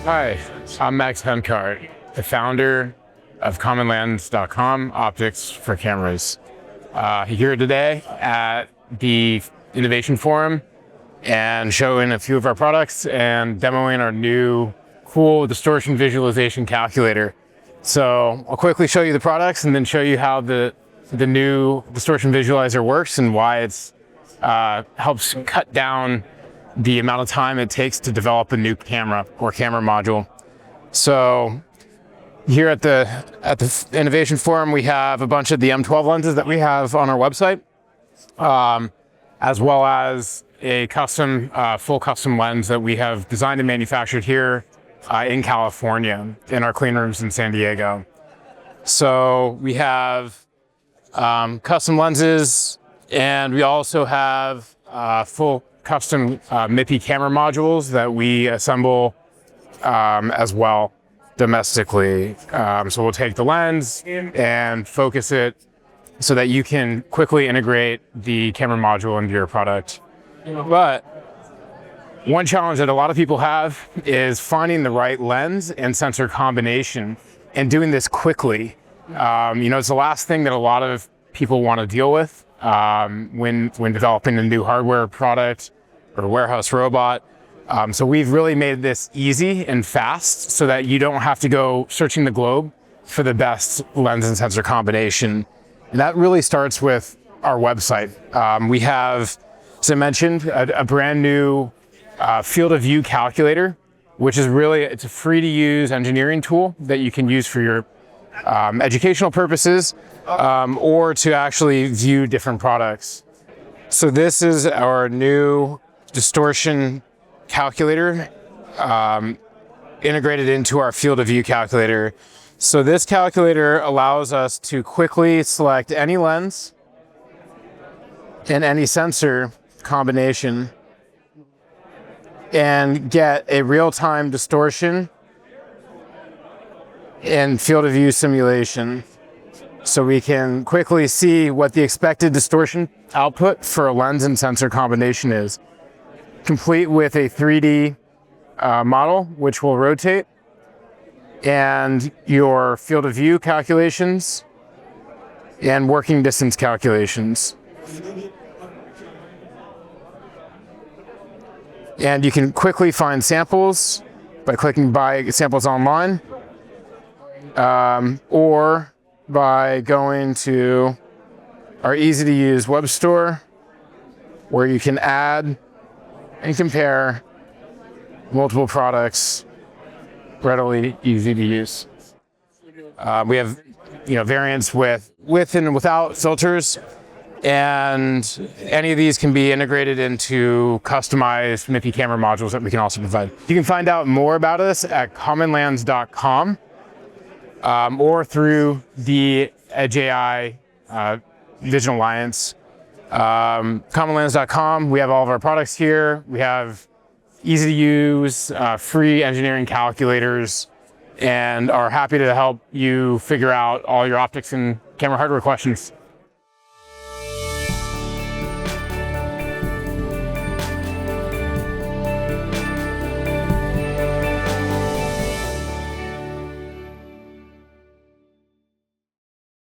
Hi, I'm Max Hemkart, the founder of Commonlands.com, optics for cameras. Here today at the Innovation Forum and showing a few of our products and demoing our new cool distortion visualization calculator. So I'll quickly show you the products and then show you how the new distortion visualizer works and why it's helps cut down the amount of time it takes to develop a new camera or camera module. So here at the Innovation Forum, we have a bunch of the M12 lenses that we have on our website, as well as a custom, full custom lens that we have designed and manufactured here in California in our clean rooms in San Diego. So we have custom lenses, and we also have full custom MIPI camera modules that we assemble as well domestically. So we'll take the lens and focus it so that you can quickly integrate the camera module into your product. But one challenge that a lot of people have is finding the right lens and sensor combination and doing this quickly. It's the last thing that a lot of people want to deal with when developing a new hardware product or warehouse robot. So we've really made this easy and fast so that you don't have to go searching the globe for the best lens and sensor combination. And that really starts with our website. We have, as I mentioned, a brand new field of view calculator, which is it's a free to use engineering tool that you can use for your educational purposes or to actually view different products. So this is our new distortion calculator integrated into our field of view calculator. So this calculator allows us to quickly select any lens and any sensor combination and get a real-time distortion and field of view simulation. So we can quickly see what the expected distortion output for a lens and sensor combination is, complete with a 3D model, which will rotate, and your field of view calculations and working distance calculations. And you can quickly find samples by clicking buy samples online, or by going to our easy to use web store where you can add and compare multiple products readily easy to use. We have variants with and without filters, and any of these can be integrated into customized MIPI camera modules that we can also provide. You can find out more about us at commonlands.com or through the Edge AI Vision Alliance. Commonlands.com, we have all of our products here. We have easy to use, free engineering calculators, and are happy to help you figure out all your optics and camera hardware questions.